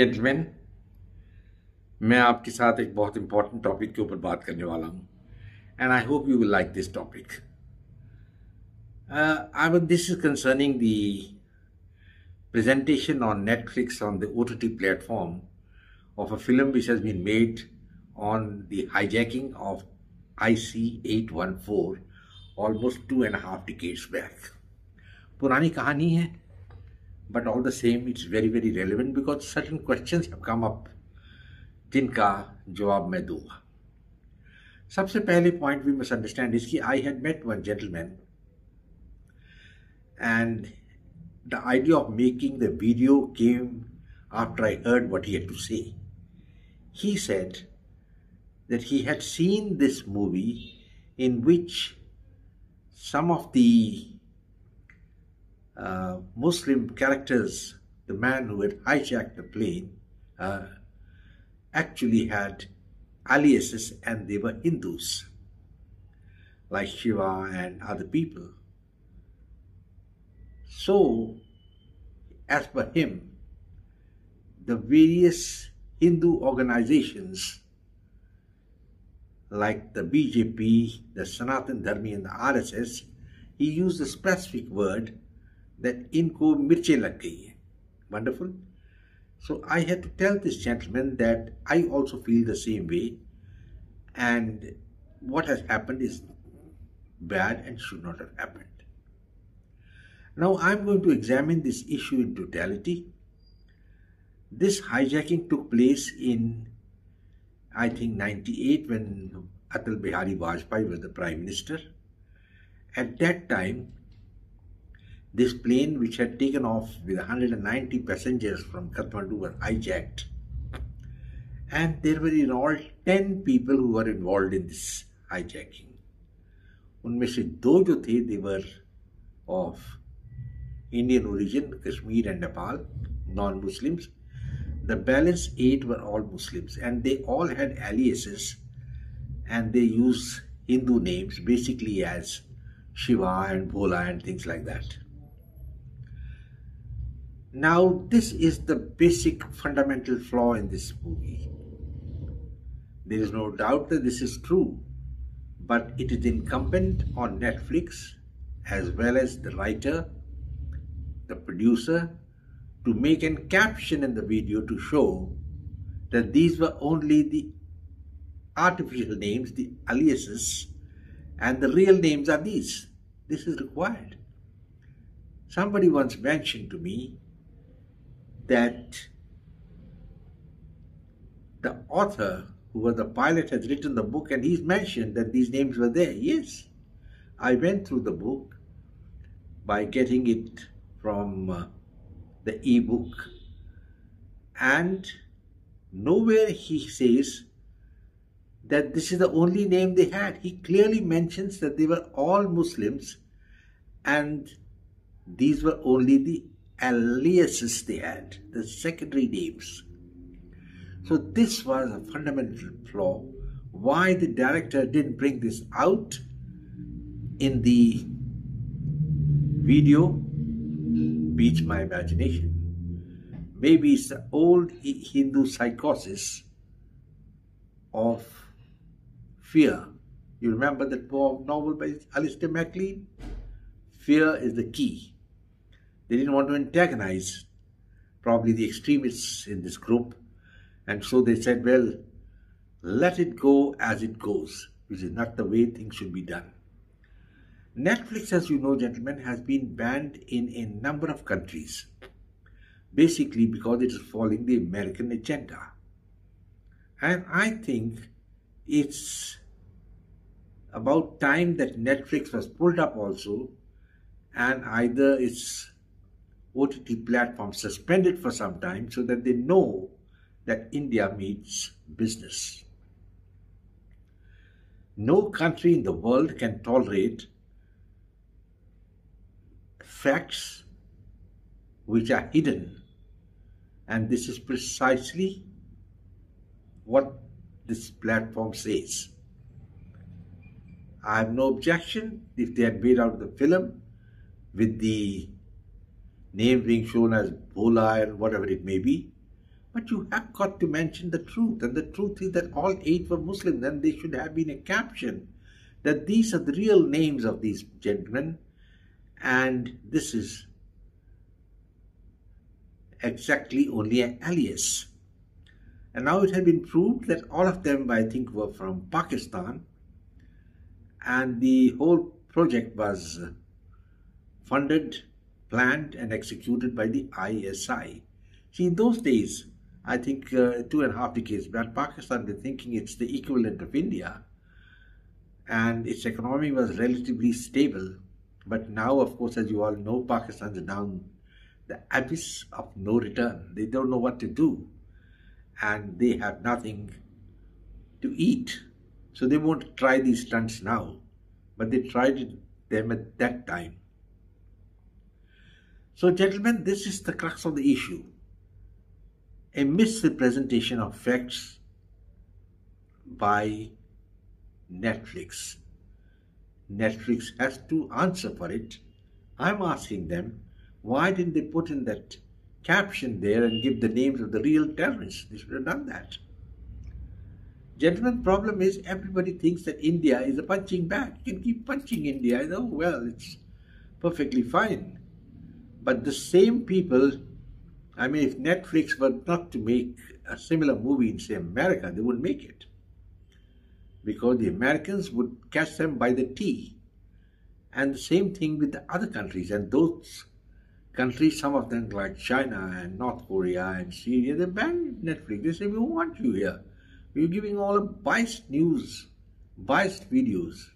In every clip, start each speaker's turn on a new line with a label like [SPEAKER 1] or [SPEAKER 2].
[SPEAKER 1] Gentleman, मैं आपके साथ एक बहुत इंपॉर्टेंट टॉपिक के ऊपर बात करने वाला हूँ and I hope you will like this topic. This is concerning the presentation on Netflix on the OTT platform of a film which has been made on the hijacking of IC-814 almost 2.5 decades back. पुरानी कहानी है, but all the same it's very relevant because certain questions have come up जिनका जवाब मैं दूंगा. सबसे पहले point we must understand is कि I had met one gentleman and the idea of making the video came after I heard what he had to say. He said that he had seen this movie in which some of the Muslim characters, the man who had hijacked the plane, actually had aliases and they were Hindus, like Shiva and other people. So, as per him, the various Hindu organizations like the BJP, the Sanatan Dharmi and the RSS, he used a specific word that inko mirche lag gayi hai. Wonderful. So I had to tell this gentleman that I also feel the same way and what has happened is bad and should not have happened. Now I'm going to examine this issue in totality. This hijacking took place in, I think, 98 when Atal Bihari Vajpayee was the Prime Minister. At that time, this plane, which had taken off with 190 passengers from Kathmandu, was hijacked. And there were in all 10 people who were involved in this hijacking. उनमें से दो जो थे, they were of Indian origin, Kashmir and Nepal, non-Muslims. The balance 8 were all Muslims and they all had aliases and they used Hindu names basically as Shiva and Bhola and things like that. Now, this is the basic fundamental flaw in this movie. There is no doubt that this is true, but it is incumbent on Netflix as well as the writer, the producer, to make a caption in the video to show that these were only the artificial names, the aliases, and the real names are these. This is required. Somebody once mentioned to me that the author who was the pilot has written the book and he's mentioned that these names were there. Yes, I went through the book by getting it from the e-book and nowhere he says that this is the only name they had. He clearly mentions that they were all Muslims and these were only the aliases they had, the secondary names. So this was a fundamental flaw. Why the director didn't bring this out in the video beats my imagination. Maybe it's the old Hindu psychosis of fear. You remember that novel by Alistair MacLean? Fear is the key. They didn't want to antagonize probably the extremists in this group. And so they said, well, let it go as it goes, which is not the way things should be done. Netflix, as you know, gentlemen, has been banned in a number of countries, basically because it is following the American agenda. And I think it's about time that Netflix was pulled up also and either its OTT platform suspended for some time so that they know that India means business. No country in the world can tolerate facts which are hidden, and this is precisely what this platform says. I have no objection if they had made out the film with the name being shown as Bhola and whatever it may be, But you have got to mention the truth, and the truth is that all 8 were Muslims, and there should have been a caption that these are the real names of these gentlemen, and this is exactly only an alias. And now it has been proved that all of them, I think, were from Pakistan, and the whole project was funded, planned, and executed by the ISI. See, in those days, I think 2.5 decades back, Pakistan was thinking it's the equivalent of India, and its economy was relatively stable. But now, of course, as you all know, Pakistan is down the abyss of no return. They don't know what to do, and they have nothing to eat. So they won't try these stunts now, but they tried them at that time. So, gentlemen, this is the crux of the issue. A misrepresentation of facts by Netflix. Netflix has to answer for it. I'm asking them, why didn't they put in that caption there and give the names of the real terrorists? They should have done that. Gentlemen, problem is everybody thinks that India is a punching bag. You can keep punching India. Oh, well, it's perfectly fine. But the same people, I mean, if Netflix were not to make a similar movie in, say, America, they wouldn't make it. Because the Americans would catch them by the tea. And the same thing with the other countries. And those countries, some of them like China and North Korea and Syria, they ban Netflix. They say, we don't want you here. We're giving all a biased news, biased videos.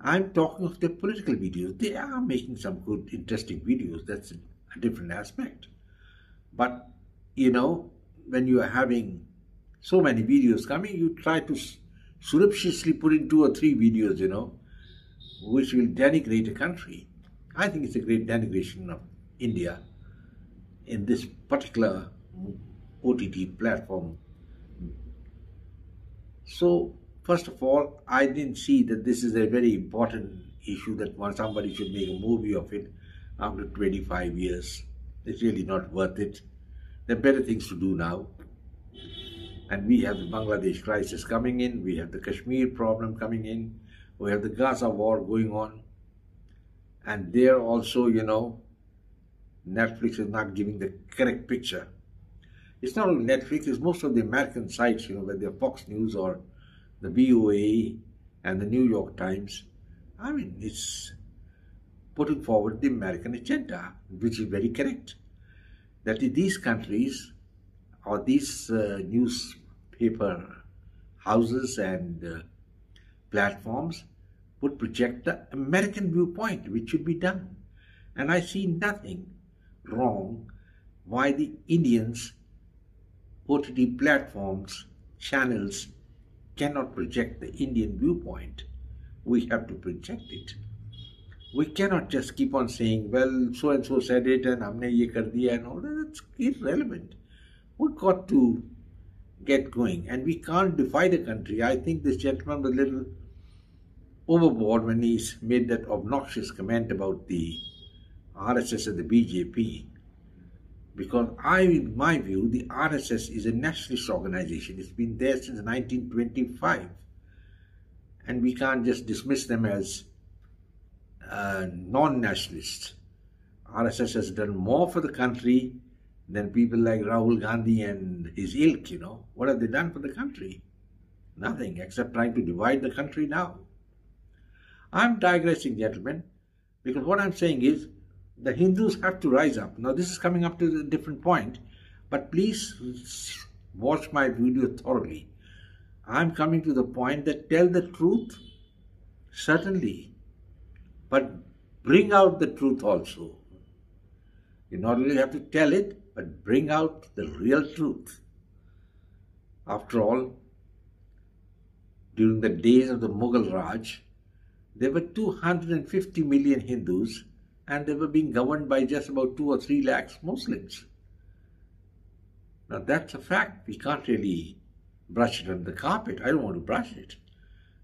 [SPEAKER 1] I'm talking of the political videos. They are making some good, interesting videos. That's a different aspect. But, you know, when you are having so many videos coming, you try to surreptitiously put in 2 or 3 videos, you know, which will denigrate a country. I think it's a great denigration of India in this particular OTT platform. So, first of all, I didn't see that this is a very important issue that somebody should make a movie of it after 25 years. It's really not worth it. There are better things to do now. And we have the Bangladesh crisis coming in, we have the Kashmir problem coming in, we have the Gaza war going on. And there also, you know, Netflix is not giving the correct picture. It's not only Netflix, it's most of the American sites, you know, whether they're Fox News or the VOA and the New York Times. I mean, it's putting forward the American agenda, which is very correct. That these countries or these newspaper houses and platforms would project the American viewpoint, which should be done. And I see nothing wrong why the Indians, OTT platforms, channels cannot project the Indian viewpoint. We have to project it. We cannot just keep on saying, well, so-and-so said it and humne ye kar diya and all that. That's irrelevant. We've got to get going, and we can't defy the country. I think this gentleman was a little overboard when he made that obnoxious comment about the RSS and the BJP. Because in my view, the RSS is a nationalist organization. It's been there since 1925. And we can't just dismiss them as non-nationalists. RSS has done more for the country than people like Rahul Gandhi and his ilk, you know. What have they done for the country? Nothing, except trying to divide the country now. I'm digressing, gentlemen, because what I'm saying is the Hindus have to rise up. Now, this is coming up to a different point, but please watch my video thoroughly. I'm coming to the point that tell the truth, certainly, but bring out the truth also. You not only have to tell it, but bring out the real truth. After all, during the days of the Mughal Raj, there were 250 million Hindus and they were being governed by just about 2 or 3 lakhs Muslims. Now that's a fact. We can't really brush it under the carpet. I don't want to brush it.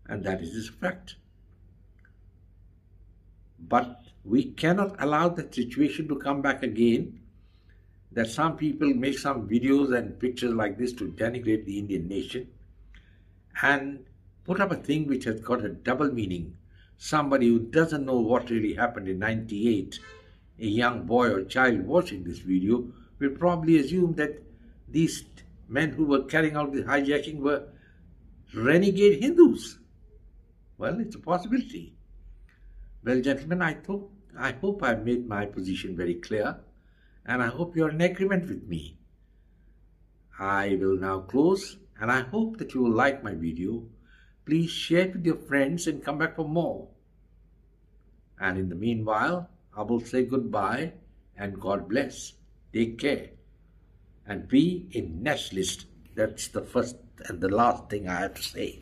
[SPEAKER 1] And that is this fact. But we cannot allow that situation to come back again that some people make some videos and pictures like this to denigrate the Indian nation and put up a thing which has got a double meaning. Somebody who doesn't know what really happened in 98, a young boy or child watching this video, will probably assume that these men who were carrying out the hijacking were renegade Hindus. Well, it's a possibility. Well, gentlemen, I hope I've made my position very clear, and I hope you're in agreement with me. I will now close, and I hope that you will like my video. Please share it with your friends and come back for more. And in the meanwhile, I will say goodbye and God bless. Take care. And be a nationalist. That's the first and the last thing I have to say.